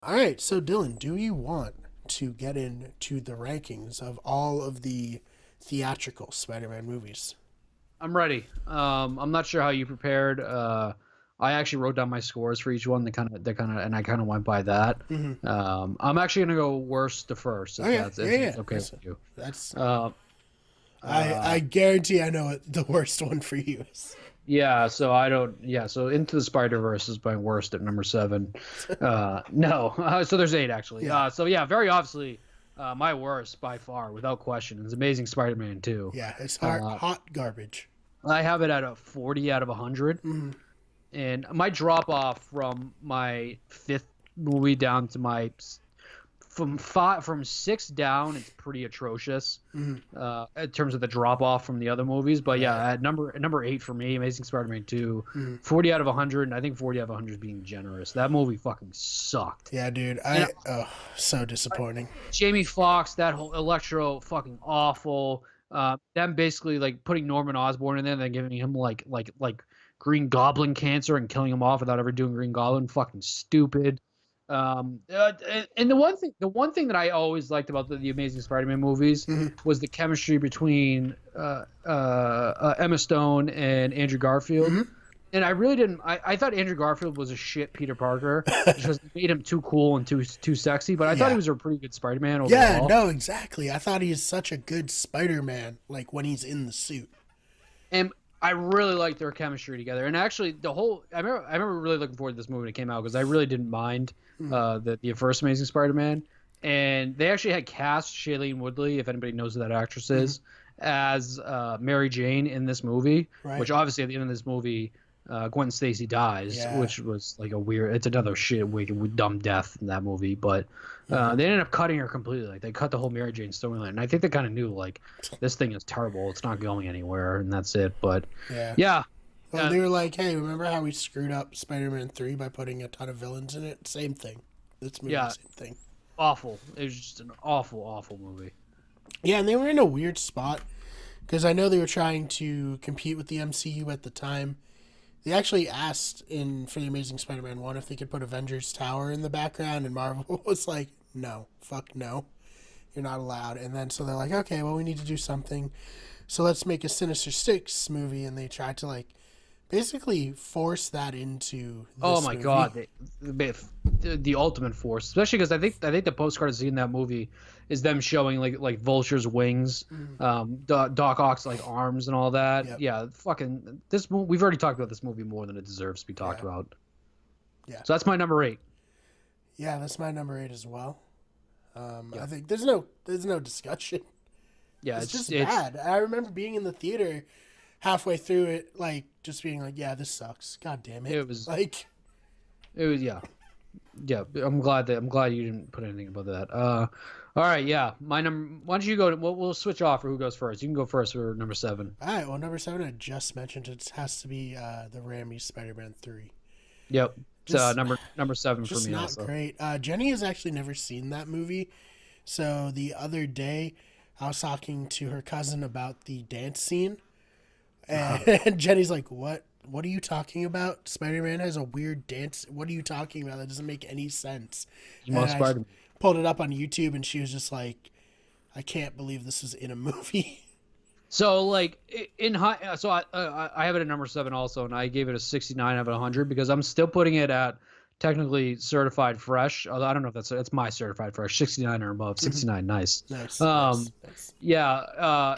All right, so Dylan, do you want to get into the rankings of all of the theatrical Spider-Man movies? I'm ready. I'm not sure how you prepared. I actually wrote down my scores for each one. And I kind of went by that. Mm-hmm. I'm actually gonna go worst to first, if Okay, that's yeah, if yeah. it's okay with you. That's Uh, I uh, guarantee I know what the worst one for you is. yeah. So I don't. Yeah. So Into the Spider Verse is my worst at number seven. No. So there's eight actually. Yeah, So yeah, very obviously, my worst by far, without question, is Amazing Spider-Man 2. yeah. It's Uh, hot garbage. I have it at a 40 out of 100. Mm-hmm. And my drop off from my fifth movie down to my from six down, it's pretty atrocious Mm-hmm. in terms of the drop off from the other movies. But Right. yeah, at number eight for me, Amazing Spider-Man 2, Mm-hmm. 40 out of 100. And I think 40 out of 100 is being generous. That movie fucking sucked. Yeah, dude. And So disappointing. Jamie Foxx, that whole Electro, fucking awful. Them basically like putting Norman Osborn in there and then giving him like Green Goblin cancer and killing him off without ever doing Green Goblin, fucking stupid. And the one thing that I always liked about the Amazing Spider-Man movies Mm-hmm. was the chemistry between Emma Stone and Andrew Garfield. Mm-hmm. And I really didn't. I thought Andrew Garfield was a shit Peter Parker because it made him too cool and too sexy. But I thought Yeah. he was a pretty good Spider-Man Yeah, overall. no, exactly. I thought he's such a good Spider-Man, like when he's in the suit. And I really liked their chemistry together. And actually, I remember really looking forward to this movie when it came out because I really didn't mind the first Amazing Spider-Man. And they actually had cast Shailene Woodley, if anybody knows who that actress is, as Mary Jane in this movie. Right. Which obviously at the end of this movie, Gwen Stacy dies, Yeah. which was like it's another shit wicked dumb death in that movie. But they ended up cutting her completely. Like they cut the whole Mary Jane storyline, and I think they kind of knew like this thing is terrible. It's not going anywhere, and that's it. But Yeah. yeah, Well, they were like, hey, remember how we screwed up Spider-Man 3 by putting a ton of villains in it? Same thing. This movie, yeah, same thing. awful. It was just an awful, awful movie. Yeah, and they were in a weird spot because I know they were trying to compete with the MCU at the time. They actually asked for the Amazing Spider-Man 1 if they could put Avengers Tower in the background, and Marvel was like, no, fuck no. You're not allowed. And then so they're like, okay, well, we need to do something. So let's make a Sinister Six movie, and they tried to like basically force that into this Oh my movie. god, the ultimate force, especially because I think the postcard scene in that movie is them showing like Vulture's wings, Doc Ock's like arms and all that. Yep. Yeah, fucking this movie. We've already talked about this movie more than it deserves to be talked Yeah. about. Yeah. So that's my number eight. Yeah, that's my number 8 as well. Yeah. I think there's no discussion. Yeah, It's just bad. I remember being in the theater halfway through it, like just being like, "Yeah, this sucks. God damn it!" It was like, yeah. I'm glad you didn't put anything about that. All right, yeah, my number. Why don't you go? We'll switch off for who goes first. You can go first for number seven. all right. Well, number 7 I just mentioned it has to be the Raimi Spider-Man 3. Yep. Just- Number seven for Just me not also. great. Jenny has actually never seen that movie, so the other day I was talking to her cousin about the dance scene, and Jenny's like, "What? What are you talking about? Spider-Man has a weird dance. What are you talking about? That doesn't make any sense." Emo And I Spider-Man. pulled it up on YouTube, and she was just like, "I can't believe this is in a movie." So like in high, so I have it at number seven also, and I gave it a 69 out of 100 because I'm still putting it at technically certified fresh. Although I don't know if that's my certified fresh, 69 or above. 69, nice. Nice. Nice. Yeah.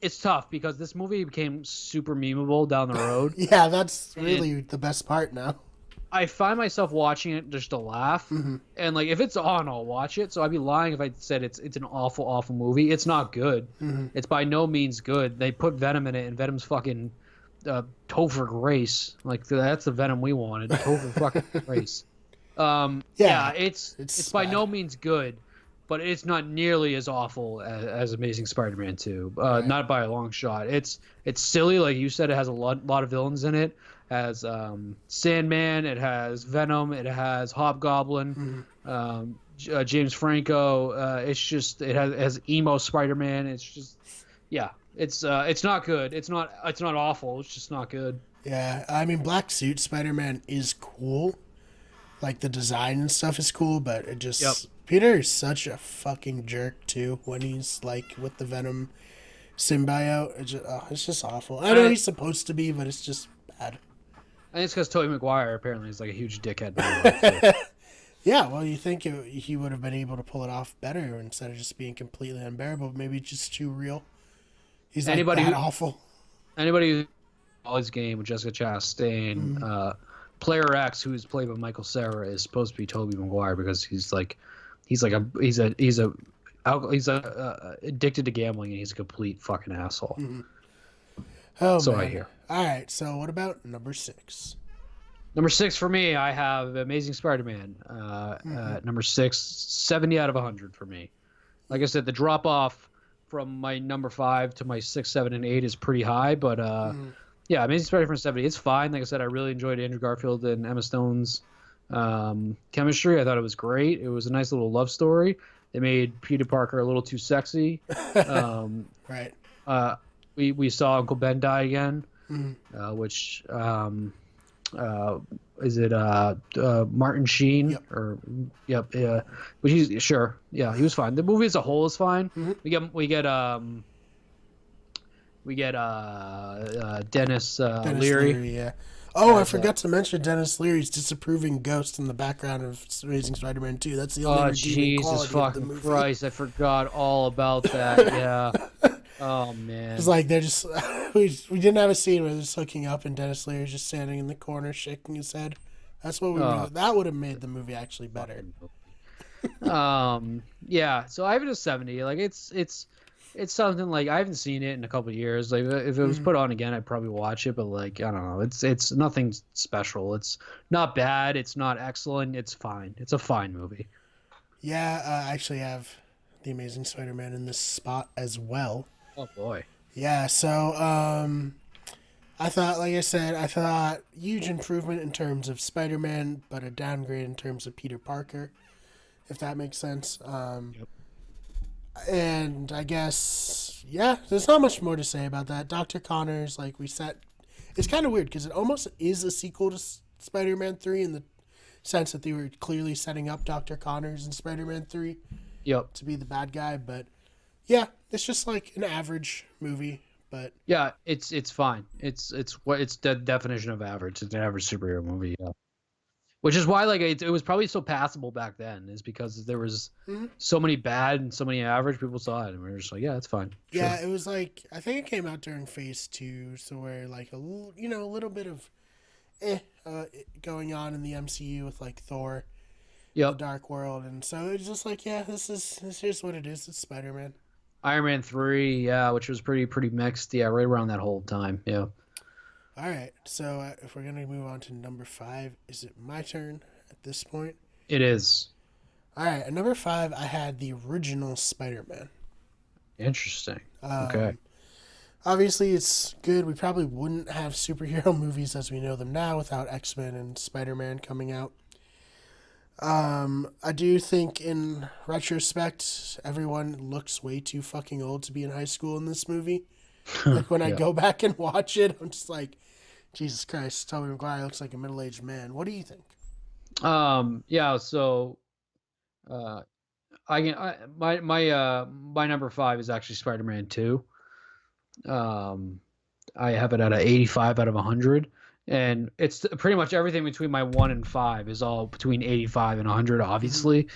It's tough because this movie became super memeable down the road. Yeah, that's really the best part now. I find myself watching it just to laugh, and like if it's on, I'll watch it. So I'd be lying if I said it's an awful, awful movie. It's not good. It's by no means good. They put Venom in it, and Venom's fucking Topher Grace. Like that's the Venom we wanted. Topher fucking Grace. Yeah, it's by bad. no means good, but it's not nearly as awful as Amazing Spider-Man 2. Not by a long shot. It's silly, like you said. It has a lot of villains in it. Has Sandman, it has Venom, it has Hobgoblin, James Franco. It has emo Spider-Man. It's just, yeah, it's not good. It's not awful. It's just not good. Yeah, I mean, Black Suit Spider-Man is cool. Like the design and stuff is cool, but it just Yep. Peter is such a fucking jerk too when he's like with the Venom symbiote. It's just awful. I know he's supposed to be, but it's just bad. I think it's because Tobey Maguire apparently is like a huge dickhead. In real life, too. Yeah, well, you think he would have been able to pull it off better instead of just being completely unbearable. Maybe just too real. He's like Anybody that who- awful. Anybody who saw his game with Jessica Chastain, Player X, who is played by Michael Cera, is supposed to be Tobey Maguire because he's addicted to gambling and he's a complete fucking asshole. Oh, So man. I hear. All right, so what about number 6? Number 6 for me, I have Amazing Spider-Man. Number 6, 70 out of 100 for me. Like I said, the drop off from my number 5 to my 6, 7, and 8 is pretty high, but yeah, Amazing Spider-Man 70, it's fine. Like I said, I really enjoyed Andrew Garfield and Emma Stone's chemistry. I thought it was great. It was a nice little love story. They made Peter Parker a little too sexy. Right. We saw Uncle Ben die again, which is it Martin Sheen? Yep. Or yep, yeah. Which he's sure, yeah, he was fine. The movie as a whole is fine. We get Dennis Dennis Leary. yeah. Oh, I forgot to mention Dennis Leary's disapproving ghost in the background of Amazing Spider-Man 2. That's the only Oh redeeming Jesus quality of the fucking movie. Christ! I forgot all about that. Yeah. Oh man. It's like they're just we didn't have a scene where they're just hooking up and Dennis Leary's just standing in the corner shaking his head. That's what that would have made the movie actually better. Yeah. So I have it a 70. Like it's something like I haven't seen it in a couple of years. Like if it was put on again, I'd probably watch it. But like I don't know, it's nothing special. It's not bad. It's not excellent. It's fine. It's a fine movie. Yeah, I actually have the Amazing Spider-Man in this spot as well. Oh boy. Yeah, so I thought, like I said, huge improvement in terms of Spider-Man, but a downgrade in terms of Peter Parker, if that makes sense. Yep. And I guess, yeah, there's not much more to say about that. Dr. Connors, like we said, it's kind of weird because it almost is a sequel to Spider-Man 3 in the sense that they were clearly setting up Dr. Connors in Spider-Man 3 Yep. to be the bad guy, but yeah, it's just like an average movie, but Yeah, it's fine. It's the definition of average. It's an average superhero movie. Yeah. Which is why like it was probably so passable back then, is because there was so many bad and so many average people saw it, and we were just like, yeah, it's fine. Sure. yeah, it was like I think it came out during Phase 2, so where like a little bit of going on in the MCU with like Thor, Yep. the Dark World, and so it's just like, yeah, this is what it is. It's Spider-Man. Iron Man 3, yeah, which was pretty mixed. Yeah, right around that whole time. Yeah. All right, so if we're gonna move on to number 5, is it my turn at this point? It is. All right, at number 5, I had the original Spider-Man. Interesting. Okay. Obviously, it's good. We probably wouldn't have superhero movies as we know them now without X-Men and Spider-Man coming out. I do think in retrospect, everyone looks way too fucking old to be in high school in this movie. Like when I Yeah. go back and watch it, I'm just like, Jesus Christ, Tobey Maguire looks like a middle-aged man. What do you think? Yeah, so my number 5 is actually Spider-Man 2. I have it at a 85 out of 100, and it's pretty much everything between my 1 and 5 is all between 85 and 100, obviously.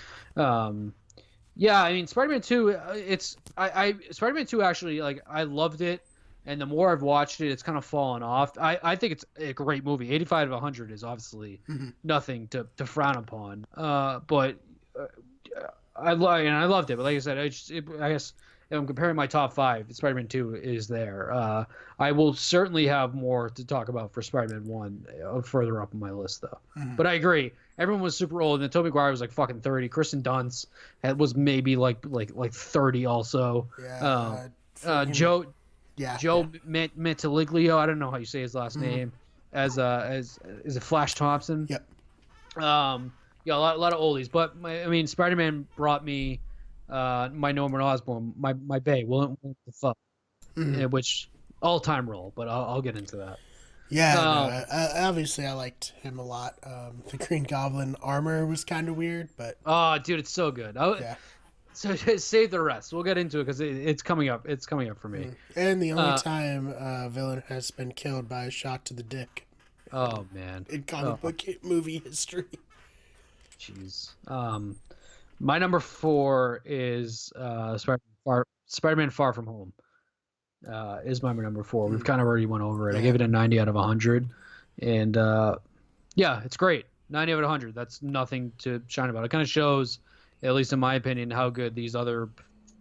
Yeah, I mean Spider-Man 2, Spider-Man 2 actually, like, I loved it, and the more I've watched it, it's kind of fallen off. I think it's a great movie. 85 out of 100 is obviously nothing to frown upon. But I loved it. But like I said, I guess if I'm comparing my top 5, Spider-Man 2 is there. I will certainly have more to talk about for Spider-Man 1 further up on my list, though. But I agree. Everyone was super old, and then Tobey Maguire was like fucking 30. Kristen Dunst was maybe like 30 also. Yeah. Joe Yeah. Mentaliglio, I don't know how you say his last name, as is it Flash Thompson? Yep. Yeah, a lot of oldies, but Spider-Man brought me my Norman Osborn, my bae, Willem Dafoe, which all-time role, but I'll get into that. Yeah, no, Um, obviously I liked him a lot. The Green Goblin armor was kind of weird, but oh, dude, it's so good. yeah. So save the rest. We'll get into it because it's coming up. It's coming up for me. And the only Uh, time a villain has been killed by a shot to the dick oh man. in Oh, comic book movie history. jeez. My number 4 is Spider-Man Far From Home. Is my number 4. We've kind of already went over it. I Yeah. gave it a 90 out of 100, and yeah, it's great. 90 out of 100. That's nothing to shine about. It kind of shows, at least in my opinion, how good these other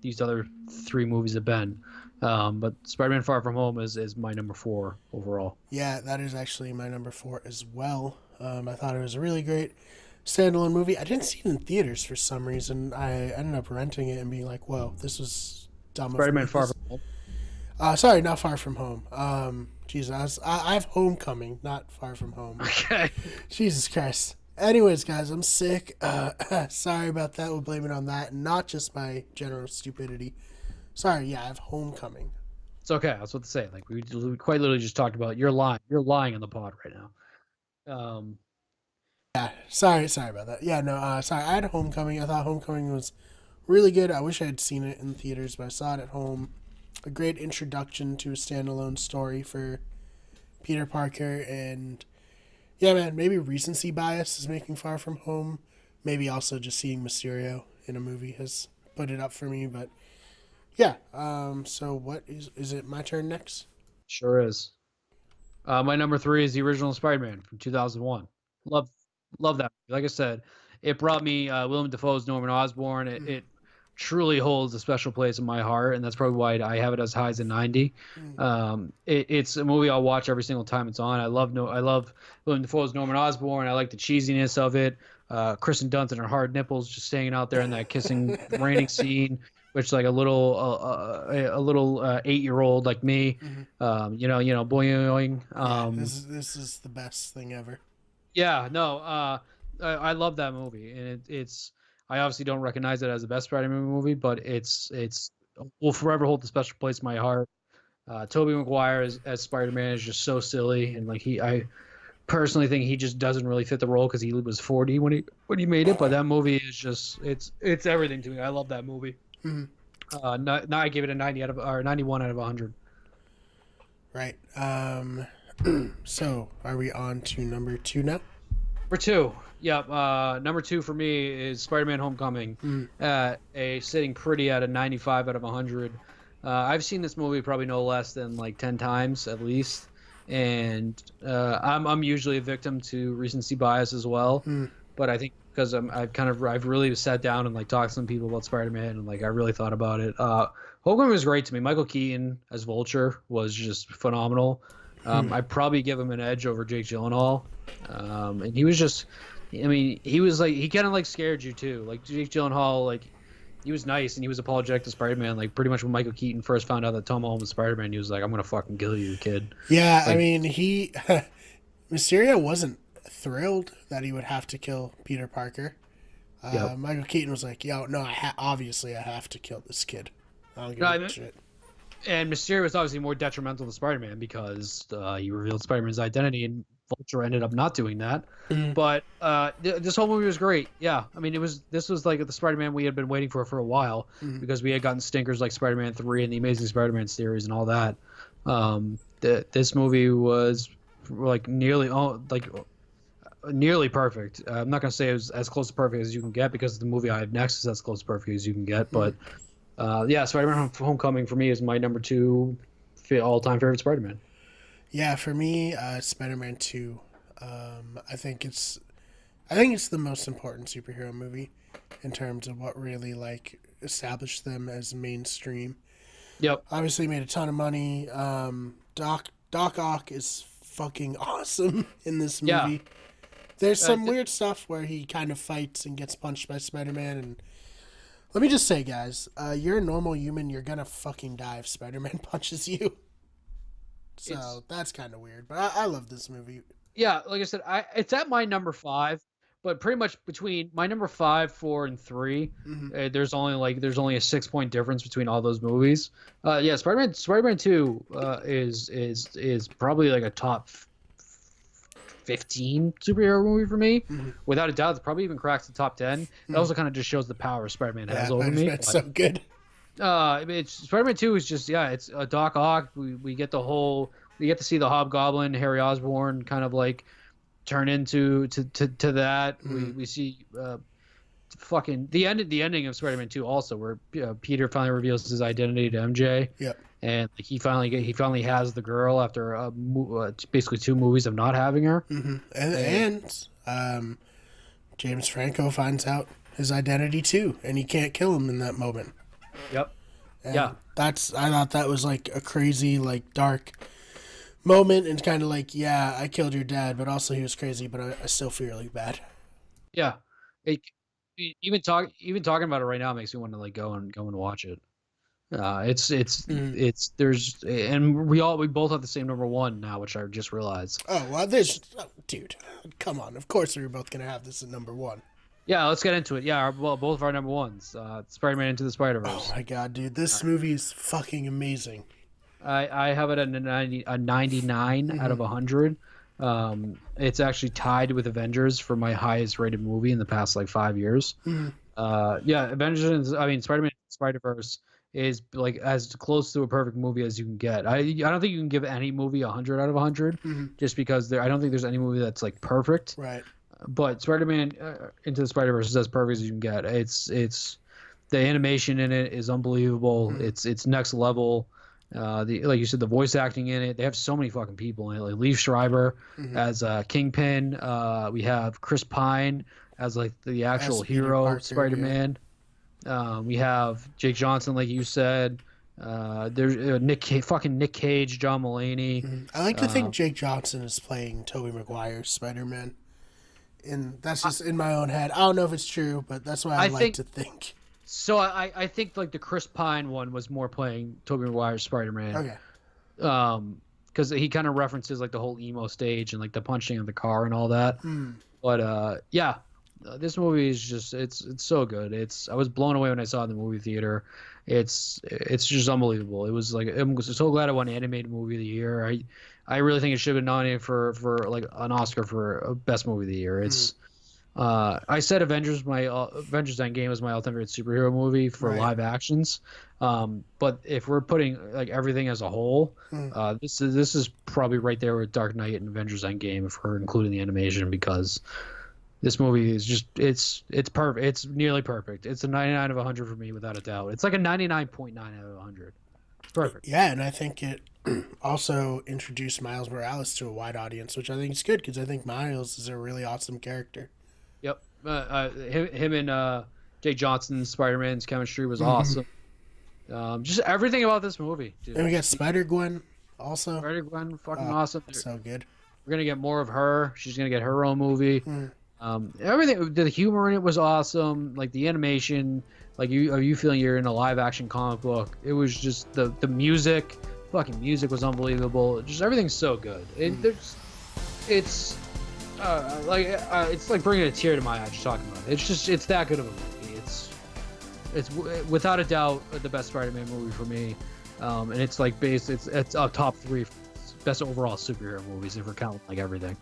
3 movies have been. But Spider-Man Far From Home is my number 4 overall. Yeah, that is actually my number 4 as well. I thought it was a really great standalone movie. I didn't see it in theaters for some reason. I ended up renting it and being like, "Whoa, this was dumb." of Spider-Man me." Far From Home. Sorry, not Far From Home. Jesus, I have Homecoming, not Far From Home. Okay. Jesus Christ. Anyways, guys, I'm sick. Sorry about that. We'll blame it on that, and not just my general stupidity. Sorry, yeah, I have Homecoming. It's okay. I was about to say, like we quite literally just talked about. You're lying. You're lying on the pod right now. Yeah, sorry about that. Yeah, no, sorry. I had Homecoming. I thought Homecoming was really good. I wish I had seen it in theaters, but I saw it at home. A great introduction to a standalone story for Peter Parker, and yeah, man, maybe recency bias is making Far From Home. Maybe also just seeing Mysterio in a movie has put it up for me, but yeah. So what is it my turn next? Sure is. My number 3 is the original Spider-Man from 2001. Love, love that. Like I said, it brought me Willem Dafoe's Norman Osborn. It truly holds a special place in my heart, and that's probably why I have it as high as a 90. It's a movie I'll watch every single time it's on. I love Willem Dafoe's Norman Osborn. I like the cheesiness of it. Kristen Dunst and her hard nipples just hanging out there in that kissing raining scene, which like a little 8-year-old like me, boing. This is the best thing ever. Yeah, no, I love that movie, and it's I obviously don't recognize it as the best Spider-Man movie, but it's will forever hold a special place in my heart. Tobey Maguire as Spider-Man is just so silly, and like I personally think he just doesn't really fit the role because he was 40 when he made it. But that movie is just it's everything to me. I love that movie. Now I give it a 91 out of 100. Right. So are we on to number 2 now? Number 2, yeah. Number 2 for me is Spider-Man: Homecoming. Sitting pretty at a 95 out of 100. I've seen this movie probably no less than like 10 times at least, and I'm usually a victim to recency bias as well. But I think because I've really sat down and like talked to some people about Spider-Man and like I really thought about it. Homecoming was great to me. Michael Keaton as Vulture was just phenomenal. I'd probably give him an edge over Jake Gyllenhaal. And he was just, I mean, he was like, he kind of like scared you too. Like Jake Gyllenhaal, like he was nice and he was apologetic to Spider-Man. Like pretty much when Michael Keaton first found out that Tom Holland was Spider-Man, he was like, I'm going to fucking kill you, kid. Yeah, Like, I mean, Mysterio wasn't thrilled that he would have to kill Peter Parker. Yep. Michael Keaton was like, "Yo, no, obviously I have to kill this kid. I don't give a shit." And Mysterio was obviously more detrimental to Spider-Man because he revealed Spider-Man's identity, and Vulture ended up not doing that. But this whole movie was great. Yeah, I mean, this was like the Spider-Man we had been waiting for a while because we had gotten stinkers like Spider-Man 3 and the Amazing Spider-Man series and all that. This movie was like nearly perfect. I'm not gonna say it was as close to perfect as you can get because the movie I have next is as close to perfect as you can get, but. Yeah, Spider-Man: Homecoming for me is my number 2 all-time favorite Spider-Man. Yeah, for me, Spider-Man 2. I think it's the most important superhero movie in terms of what really like established them as mainstream. Yep. Obviously made a ton of money. Doc Ock is fucking awesome in this movie. Yeah. There's some weird stuff where he kind of fights and gets punched by Spider-Man, and let me just say, guys, you're a normal human. You're gonna fucking die if Spider-Man punches you. So that's kind of weird, but I love this movie. Yeah, like I said, it's at my number 5, but pretty much between my number 5, 4, and 3, there's only a 6-point difference between all those movies. Yeah, Spider-Man 2 is probably like a top 15 superhero movie for me. Without a doubt, it probably even cracks the top 10. It also kind of just shows the power Spider-Man has over me. It's so good. Spider-Man 2 is just, it's a Doc Ock. We get to see the Hobgoblin, Harry Osborn kind of like turn into to that. We see fucking the ending of Spider-Man 2 also, where Peter finally reveals his identity to MJ. Yep. And like, he finally has the girl after basically 2 movies of not having her. And James Franco finds out his identity too, and he can't kill him in that moment. Yep. And I thought that was like a crazy, like, dark moment, and kind of like, yeah, I killed your dad, but also he was crazy, but I still feel really bad. Yeah. Even talking about it right now makes me want to like go and watch it. There's, and we both have the same number 1 now, which I just realized. Oh well, dude, come on. Of course we're both gonna have this at number 1. Yeah, let's get into it. Yeah, both of our number 1s. Spider-Man Into the Spider-Verse. Oh my god, dude, this movie is fucking amazing. I have it at a 99 out of 100. It's actually tied with Avengers for my highest rated movie in the past like 5 years. Spider-Man Spider-Verse is like as close to a perfect movie as you can get. I don't think you can give any movie 100 out of 100 just because I don't think there's any movie that's like perfect. Right. But Spider-Man Into the Spider-Verse is as perfect as you can get. It's the animation in it is unbelievable. It's next level. Like you said, the voice acting in it. They have so many fucking people in it. Like Liev Schreiber as Kingpin. We have Chris Pine as like the actual hero Spider-Man. Yeah. We have Jake Johnson, like you said. There's Nick Cage, John Mulaney. I like to think Jake Johnson is playing Tobey Maguire's Spider-Man. And that's just in my own head. I don't know if it's true, but that's what I like to think. So I think like the Chris Pine one was more playing Tobey Maguire's Spider-Man. Okay. Because he kind of references like the whole emo stage and like the punching of the car and all that. But this movie is just it's so good. I was blown away when I saw it in the movie theater. It's just unbelievable. It was like I'm so glad I won Animated Movie of the Year. I really think it should have been nominated for like an Oscar for Best Movie of the Year. It's I said Avengers Endgame was my ultimate superhero movie for live actions. But if we're putting like everything as a whole, this is probably right there with Dark Knight and Avengers Endgame if we're including the animation, because this movie is just it's perfect. It's nearly perfect. It's a 99 of 100 for me without a doubt. It's like a 99.9 out of 100. It's perfect. Yeah, and I think it also introduced Miles Morales to a wide audience, which I think is good because I think Miles is a really awesome character. Yep. Him and Jake Johnson's Spider-Man's chemistry was awesome. Just everything about this movie, dude. And we got Spider-Gwen also. Spider-Gwen, fucking awesome. So good. We're going to get more of her. She's going to get her own movie. Everything, the humor in it was awesome. Like the animation, like you feeling you're in a live action comic book. It was just the music, fucking music was unbelievable. Just everything's so good. It's like bringing a tear to my eye just talking about it. It's that good of a movie. It's without a doubt the best Spider-Man movie for me. And it's like it's a top 3 best overall superhero movies if we're counting like everything.